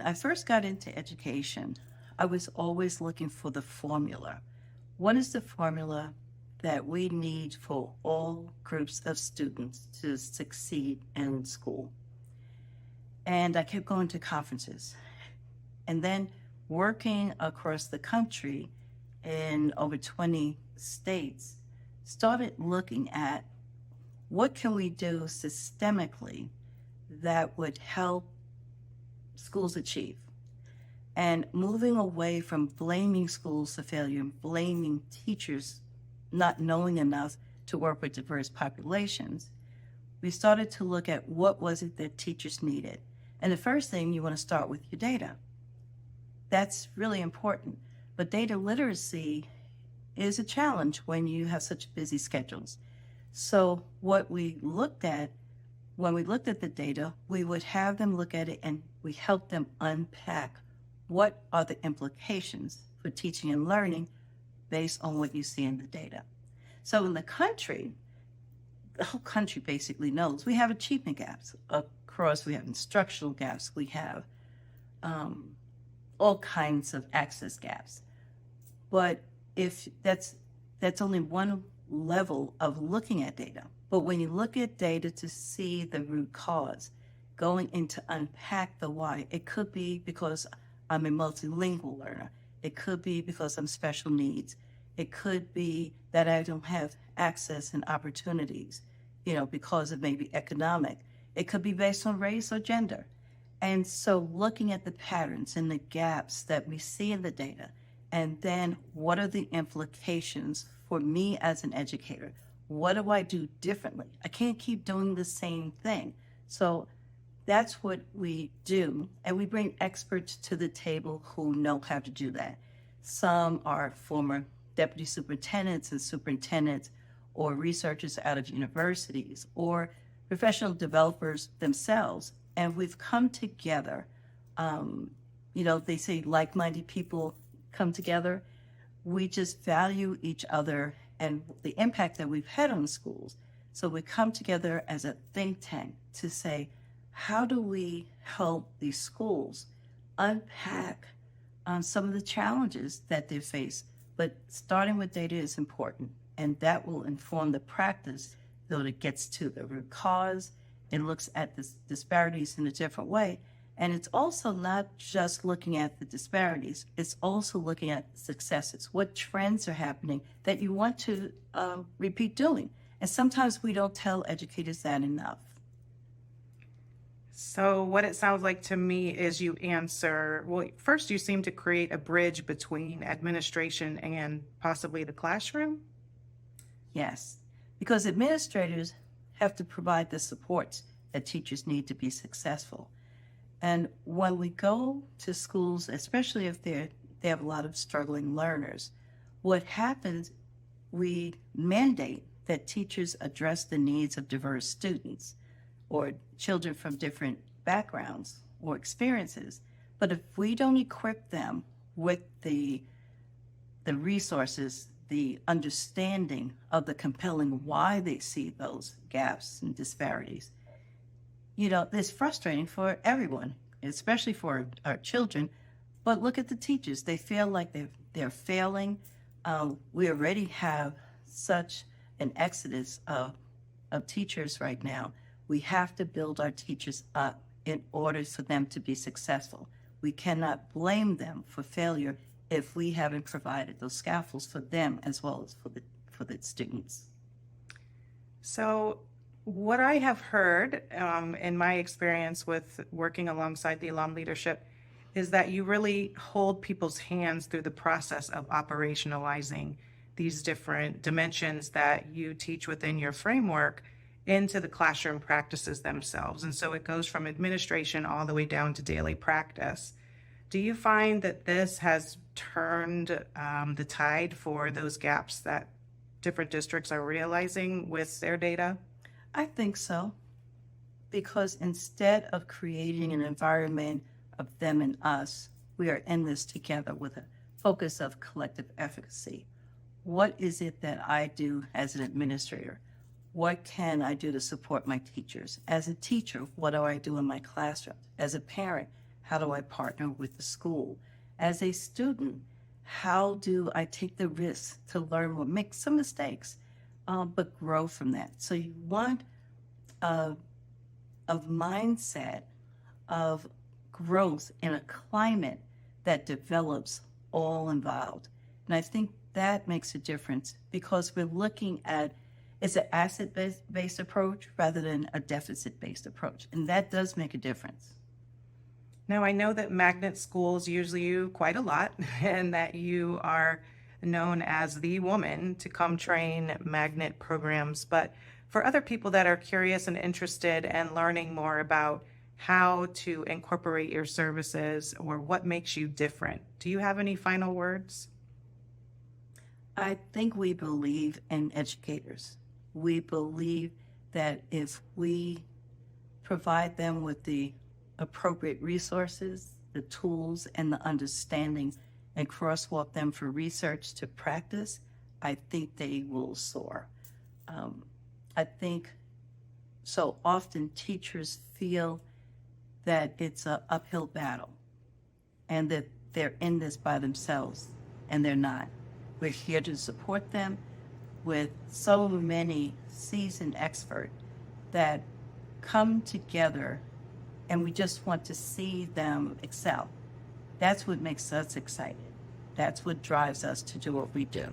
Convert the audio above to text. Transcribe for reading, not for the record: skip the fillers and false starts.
I first got into education, I was always looking for the formula. What is the formula that we need for all groups of students to succeed in school? And I kept going to conferences and then working across the country in over 20 states, started looking at what can we do systemically that would help schools achieve, and moving away from blaming schools for failure and blaming teachers not knowing enough to work with diverse populations. We started to look at what was it that teachers needed. And the first thing, you want to start with your data. That's really important. But data literacy is a challenge when you have such busy schedules. So what we looked at, when we looked at the data, we would have them look at it and we helped them unpack what are the implications for teaching and learning based on what you see in the data. So in the country, the whole country basically knows we have achievement gaps across, we have instructional gaps, we have all kinds of access gaps. But if that's only one level of looking at data. But when you look at data to see the root cause, going into unpack the why, it could be because I'm a multilingual learner. It could be because I'm special needs. It could be that I don't have access and opportunities, because of maybe economic. It could be based on race or gender. And so looking at the patterns and the gaps that we see in the data, and then what are the implications for me as an educator? What do I do differently? I can't keep doing the same thing. So that's what we do. And we bring experts to the table who know how to do that. Some are former deputy superintendents and superintendents, or researchers out of universities, or professional developers themselves. And we've come together. They say like-minded people come together. We just value each other and the impact that we've had on schools. So we come together as a think tank to say, how do we help these schools unpack some of the challenges that they face? But starting with data is important, and that will inform the practice, though it gets to the root cause. It looks at the disparities in a different way. And it's also not just looking at the disparities, it's also looking at successes. What trends are happening that you want to repeat doing? And sometimes we don't tell educators that enough. So what it sounds like to me is you answer, well, first you seem to create a bridge between administration and possibly the classroom. Yes, because administrators have to provide the supports that teachers need to be successful. And when we go to schools, especially if they have a lot of struggling learners, what happens, we mandate that teachers address the needs of diverse students or children from different backgrounds or experiences. But if we don't equip them with the resources, the understanding of the compelling why they see those gaps and disparities, it's frustrating for everyone, especially for our children. But look at the teachers. They feel like they're failing. We already have such an exodus of teachers right now. We have to build our teachers up in order for them to be successful. We cannot blame them for failure if we haven't provided those scaffolds for them as well as for the students. So what I have heard in my experience with working alongside the Elam Leadership is that you really hold people's hands through the process of operationalizing these different dimensions that you teach within your framework into the classroom practices themselves. And so it goes from administration all the way down to daily practice. Do you find that this has turned the tide for those gaps that different districts are realizing with their data? I think so, because instead of creating an environment of them and us, we are in this together with a focus of collective efficacy. What is it that I do as an administrator? What can I do to support my teachers? As a teacher, what do I do in my classroom? As a parent, How do I partner with the school? As a student, how do I take the risk to learn more, make some mistakes, but grow from that? So you want a mindset of growth in a climate that develops all involved. And I think that makes a difference because we're looking at it's an asset-based approach rather than a deficit-based approach. And that does make a difference. Now, I know that magnet schools use you quite a lot and that you are known as the woman to come train magnet programs. But for other people that are curious and interested and learning more about how to incorporate your services or what makes you different, do you have any final words? I think we believe in educators. We believe that if we provide them with the appropriate resources, the tools, and the understanding, and crosswalk them from research to practice, I think they will soar. I think so often teachers feel that it's an uphill battle and that they're in this by themselves, and they're not. We're here to support them with so many seasoned experts that come together, and we just want to see them excel. That's what makes us excited. That's what drives us to do what we do.